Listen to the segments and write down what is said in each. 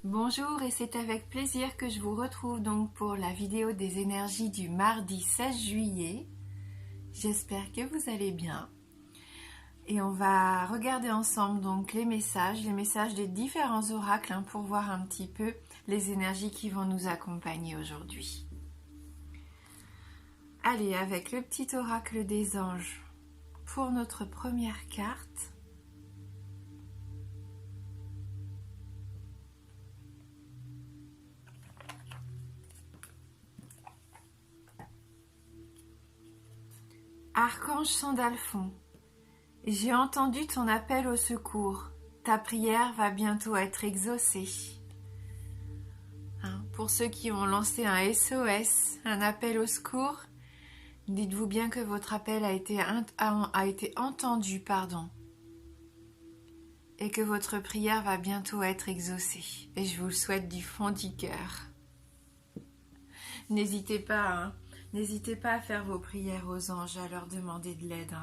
Bonjour et c'est avec plaisir que je vous retrouve donc pour la vidéo des énergies du mardi 16 juillet. J'espère que vous allez bien. Et on va regarder ensemble donc les messages des différents oracles pour voir un petit peu les énergies qui vont nous accompagner aujourd'hui. Allez, avec le petit oracle des anges pour notre première carte. Archange Sandalphon, j'ai entendu ton appel au secours. Ta prière va bientôt être exaucée. Pour ceux qui ont lancé un SOS, un appel au secours, dites-vous bien que votre appel a été entendu, et que votre prière va bientôt être exaucée. Et je vous le souhaite du fond du cœur. N'hésitez pas à faire vos prières aux anges, à leur demander de l'aide.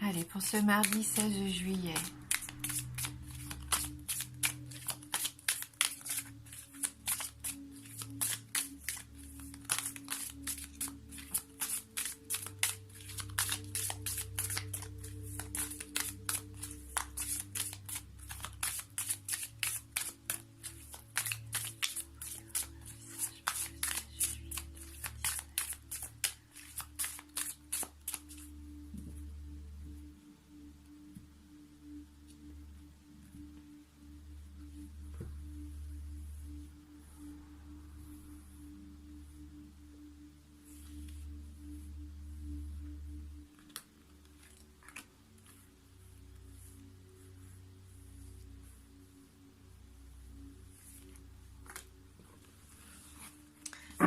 Allez, pour ce mardi 16 juillet.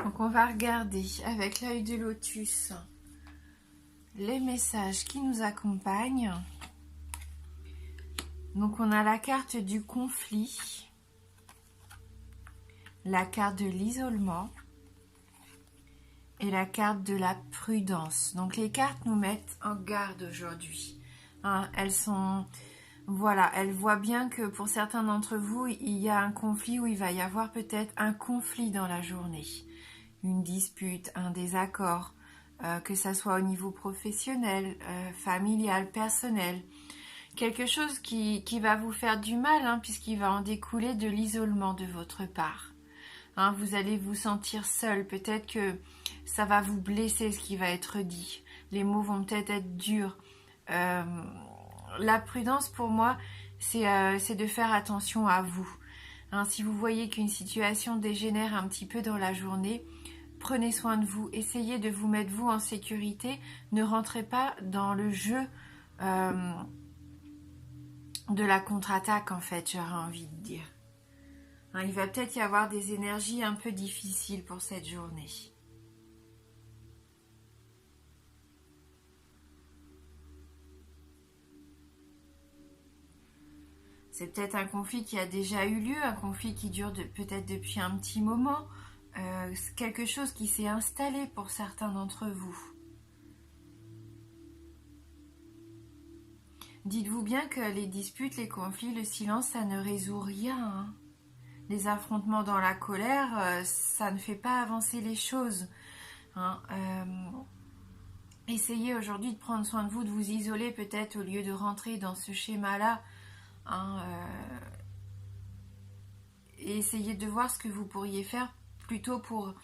Donc on va regarder avec l'œil de lotus les messages qui nous accompagnent. Donc on a la carte du conflit, la carte de l'isolement et la carte de la prudence. Donc les cartes nous mettent en garde aujourd'hui. Elles voient bien que pour certains d'entre vous, il y a un conflit ou il va y avoir peut-être un conflit dans la journée. Une dispute, un désaccord, que ça soit au niveau professionnel, familial, personnel. Quelque chose qui va vous faire du mal, puisqu'il va en découler de l'isolement de votre part. Vous allez vous sentir seul, peut-être que ça va vous blesser ce qui va être dit. Les mots vont peut-être être durs. La prudence pour moi, c'est de faire attention à vous. Si vous voyez qu'une situation dégénère un petit peu dans la journée, prenez soin de vous, essayez de vous mettre vous en sécurité, ne rentrez pas dans le jeu de la contre-attaque en fait, j'aurais envie de dire. Il va peut-être y avoir des énergies un peu difficiles pour cette journée. C'est peut-être un conflit qui a déjà eu lieu, un conflit qui dure peut-être depuis un petit moment, quelque chose qui s'est installé pour certains d'entre vous. Dites-vous bien que les disputes, les conflits, le silence, ça ne résout rien. Les affrontements dans la colère, ça ne fait pas avancer les choses. Essayez aujourd'hui de prendre soin de vous, de vous isoler peut-être au lieu de rentrer dans ce schéma-là. Et essayez de voir ce que vous pourriez faire plutôt pour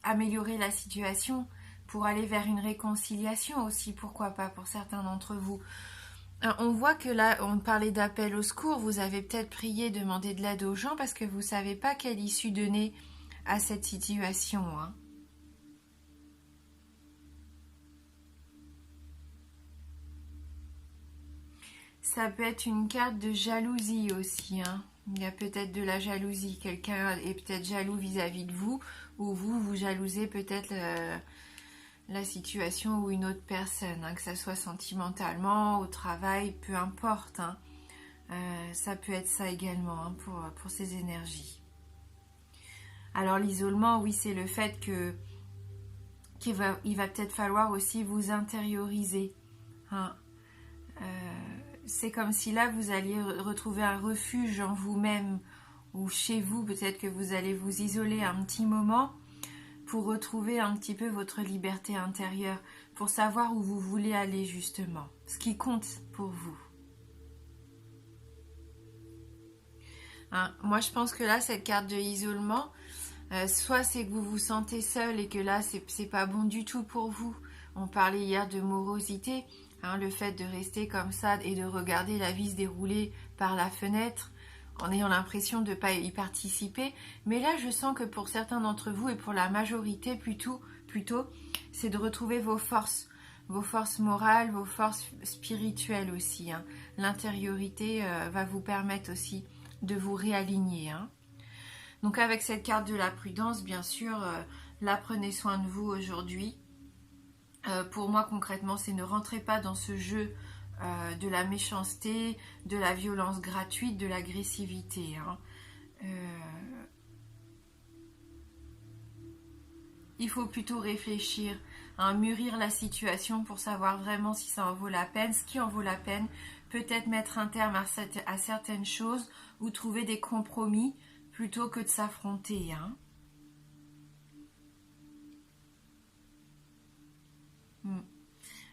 améliorer la situation, pour aller vers une réconciliation aussi, pourquoi pas pour certains d'entre vous. On voit que là, on parlait d'appel au secours, vous avez peut-être prié, demandé de l'aide aux gens parce que vous ne savez pas quelle issue donner à cette situation. Ça peut être une carte de jalousie aussi. Il y a peut-être de la jalousie. Quelqu'un est peut-être jaloux vis-à-vis de vous, ou vous jalousez peut-être la situation ou une autre personne, que ça soit sentimentalement, au travail, peu importe. Ça peut être ça également pour ces énergies. Alors l'isolement, oui, c'est le fait que il va peut-être falloir aussi vous intérioriser. Hein. C'est comme si là vous alliez retrouver un refuge en vous-même ou chez vous, peut-être que vous allez vous isoler un petit moment pour retrouver un petit peu votre liberté intérieure, pour savoir où vous voulez aller justement, ce qui compte pour vous. Hein, moi je pense que là cette carte de isolement, soit c'est que vous vous sentez seul et que là c'est pas bon du tout pour vous. On parlait hier de morosité, hein, le fait de rester comme ça et de regarder la vie se dérouler par la fenêtre en ayant l'impression de ne pas y participer. Mais là je sens que pour certains d'entre vous et pour la majorité plutôt c'est de retrouver vos forces morales, vos forces spirituelles aussi. Hein. L'intériorité va vous permettre aussi de vous réaligner. Hein. Donc avec cette carte de la prudence, bien sûr, là prenez soin de vous aujourd'hui. Pour moi concrètement, c'est ne rentrez pas dans ce jeu de la méchanceté, de la violence gratuite, de l'agressivité. Hein. Il faut plutôt réfléchir, hein, mûrir la situation pour savoir vraiment si ça en vaut la peine, ce qui en vaut la peine, peut-être mettre un terme à certaines choses ou trouver des compromis plutôt que de s'affronter. Hein.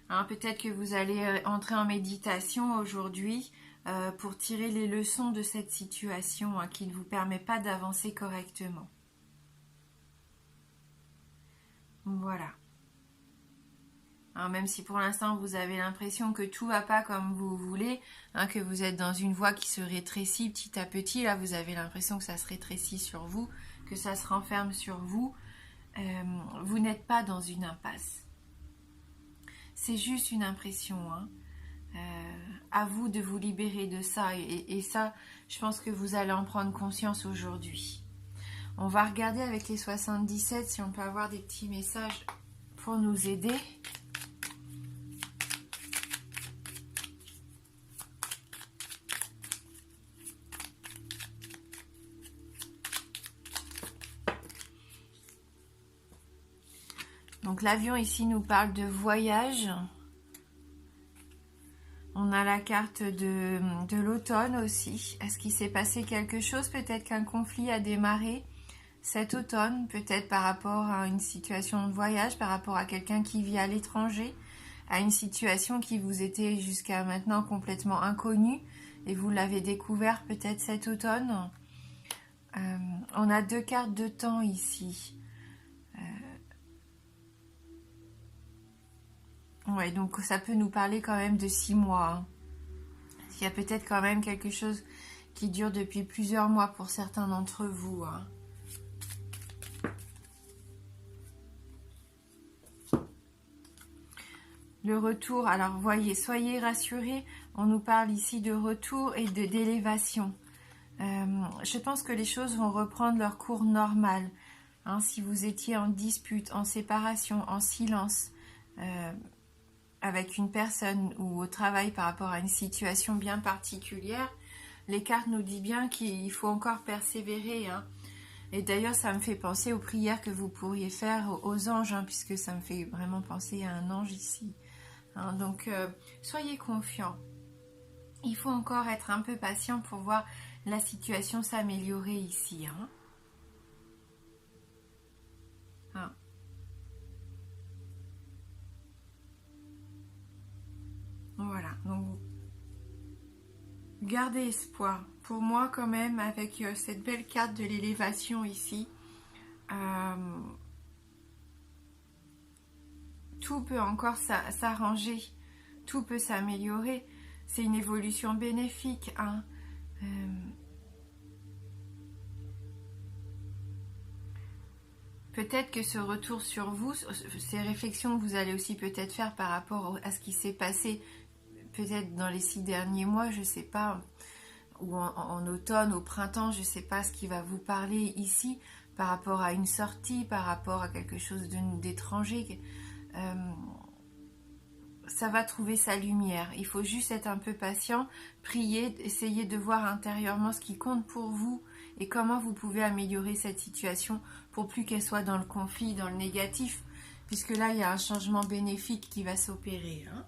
Hein, peut-être que vous allez entrer en méditation aujourd'hui pour tirer les leçons de cette situation hein, qui ne vous permet pas d'avancer correctement. Voilà. Alors, même si pour l'instant vous avez l'impression que tout va pas comme vous voulez, hein, que vous êtes dans une voie qui se rétrécit petit à petit, là vous avez l'impression que ça se rétrécit sur vous, que ça se renferme sur vous, vous n'êtes pas dans une impasse. C'est juste une impression. Hein. À vous de vous libérer de ça et ça, je pense que vous allez en prendre conscience aujourd'hui. On va regarder avec les 77 si on peut avoir des petits messages pour nous aider. Donc l'avion ici nous parle de voyage. On a la carte de l'automne aussi. Est-ce qu'il s'est passé quelque chose? Peut-être qu'un conflit a démarré cet automne, peut-être par rapport à une situation de voyage, par rapport à quelqu'un qui vit à l'étranger, à une situation qui vous était jusqu'à maintenant complètement inconnue et vous l'avez découvert peut-être cet automne. On a 2 cartes de temps ici. Ouais, donc ça peut nous parler quand même de 6 mois. Hein. Il y a peut-être quand même quelque chose qui dure depuis plusieurs mois pour certains d'entre vous. Hein. Le retour, alors voyez, soyez rassurés, on nous parle ici de retour et d'élévation. Je pense que les choses vont reprendre leur cours normal. Hein, si vous étiez en dispute, en séparation, en silence, avec une personne ou au travail par rapport à une situation bien particulière, les cartes nous disent bien qu'il faut encore persévérer. Hein. Et d'ailleurs, ça me fait penser aux prières que vous pourriez faire aux anges, hein, puisque ça me fait vraiment penser à un ange ici. Hein, donc, soyez confiants. Il faut encore être un peu patient pour voir la situation s'améliorer ici. Hein. Hein. Voilà, donc gardez espoir. Pour moi, quand même, avec cette belle carte de l'élévation ici, tout peut encore s'arranger, tout peut s'améliorer. C'est une évolution bénéfique. Hein. Peut-être que ce retour sur vous, ces réflexions que vous allez aussi peut-être faire par rapport à ce qui s'est passé peut-être dans les 6 derniers mois, je ne sais pas, ou en automne, au printemps, je ne sais pas ce qui va vous parler ici, par rapport à une sortie, par rapport à quelque chose d'étranger. Ça va trouver sa lumière. Il faut juste être un peu patient, prier, essayer de voir intérieurement ce qui compte pour vous et comment vous pouvez améliorer cette situation pour plus qu'elle soit dans le conflit, dans le négatif, puisque là, il y a un changement bénéfique qui va s'opérer. Hein.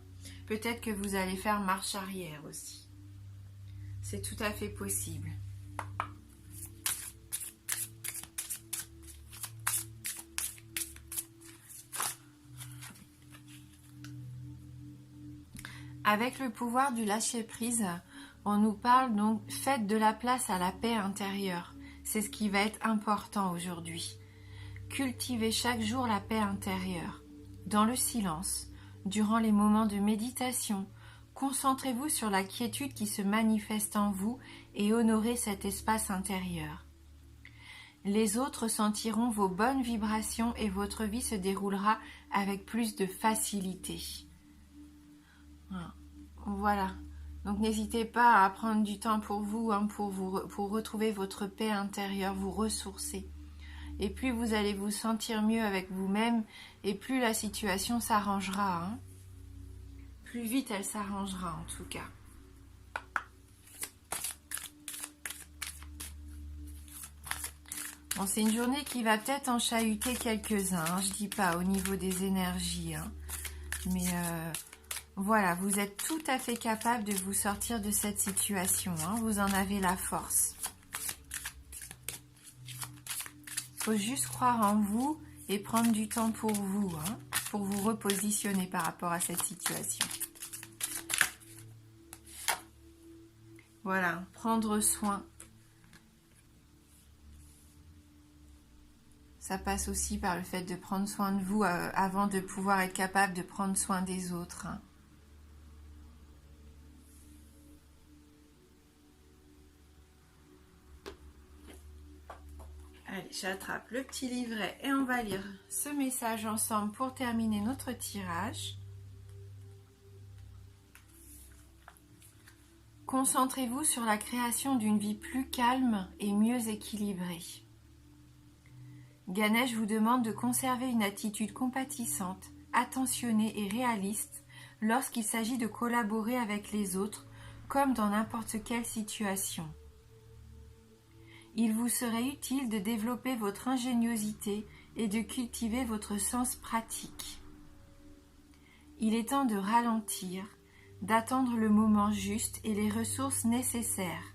Peut-être que vous allez faire marche arrière aussi. C'est tout à fait possible. Avec le pouvoir du lâcher-prise, on nous parle donc, faites de la place à la paix intérieure. C'est ce qui va être important aujourd'hui. Cultivez chaque jour la paix intérieure. Dans le silence, durant les moments de méditation, concentrez-vous sur la quiétude qui se manifeste en vous et honorez cet espace intérieur. Les autres sentiront vos bonnes vibrations et votre vie se déroulera avec plus de facilité. Voilà. Donc n'hésitez pas à prendre du temps pour vous, hein, pour retrouver votre paix intérieure, vous ressourcer. Et plus vous allez vous sentir mieux avec vous-même, et plus la situation s'arrangera. Hein. Plus vite elle s'arrangera en tout cas. Bon, c'est une journée qui va peut-être en chahuter quelques-uns, hein, je dis pas au niveau des énergies. Hein. Mais voilà, vous êtes tout à fait capable de vous sortir de cette situation. Hein, vous en avez la force. Il faut juste croire en vous et prendre du temps pour vous, hein, pour vous repositionner par rapport à cette situation. Voilà, prendre soin. Ça passe aussi par le fait de prendre soin de vous avant de pouvoir être capable de prendre soin des autres. Hein. Allez, j'attrape le petit livret et on va lire ce message ensemble pour terminer notre tirage. Concentrez-vous sur la création d'une vie plus calme et mieux équilibrée. Ganesh vous demande de conserver une attitude compatissante, attentionnée et réaliste lorsqu'il s'agit de collaborer avec les autres, comme dans n'importe quelle situation. Il vous serait utile de développer votre ingéniosité et de cultiver votre sens pratique. Il est temps de ralentir, d'attendre le moment juste et les ressources nécessaires.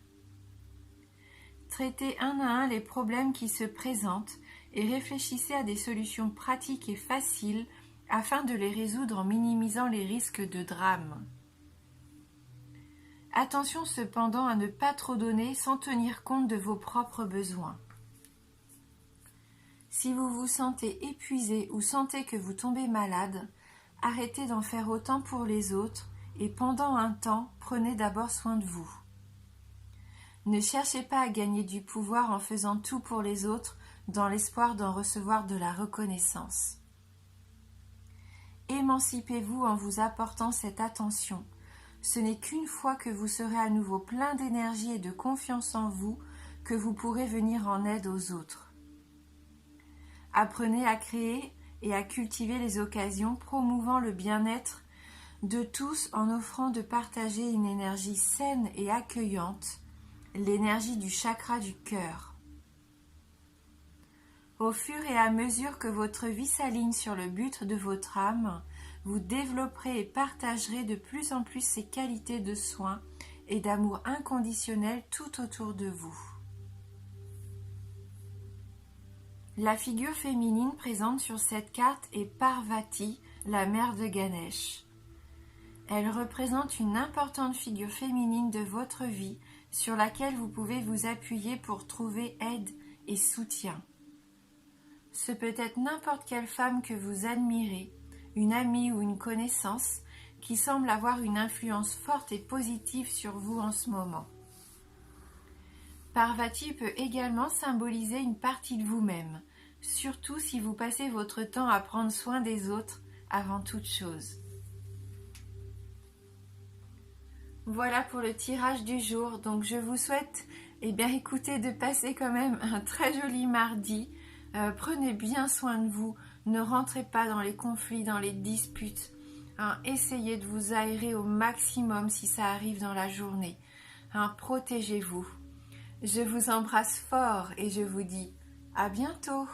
Traitez un à un les problèmes qui se présentent et réfléchissez à des solutions pratiques et faciles afin de les résoudre en minimisant les risques de drame. Attention cependant à ne pas trop donner sans tenir compte de vos propres besoins. Si vous vous sentez épuisé ou sentez que vous tombez malade, arrêtez d'en faire autant pour les autres et pendant un temps, prenez d'abord soin de vous. Ne cherchez pas à gagner du pouvoir en faisant tout pour les autres dans l'espoir d'en recevoir de la reconnaissance. Émancipez-vous en vous apportant cette attention. Ce n'est qu'une fois que vous serez à nouveau plein d'énergie et de confiance en vous que vous pourrez venir en aide aux autres. Apprenez à créer et à cultiver les occasions promouvant le bien-être de tous en offrant de partager une énergie saine et accueillante, l'énergie du chakra du cœur. Au fur et à mesure que votre vie s'aligne sur le but de votre âme, vous développerez et partagerez de plus en plus ces qualités de soin et d'amour inconditionnel tout autour de vous. La figure féminine présente sur cette carte est Parvati, la mère de Ganesh. Elle représente une importante figure féminine de votre vie sur laquelle vous pouvez vous appuyer pour trouver aide et soutien. Ce peut être n'importe quelle femme que vous admirez, une amie ou une connaissance qui semble avoir une influence forte et positive sur vous en ce moment. Parvati peut également symboliser une partie de vous-même, surtout si vous passez votre temps à prendre soin des autres avant toute chose. Voilà pour le tirage du jour. Donc je vous souhaite, écoutez, de passer quand même un très joli mardi. Prenez bien soin de vous. Ne rentrez pas dans les conflits, dans les disputes. Essayez de vous aérer au maximum si ça arrive dans la journée. Protégez-vous. Je vous embrasse fort et je vous dis à bientôt.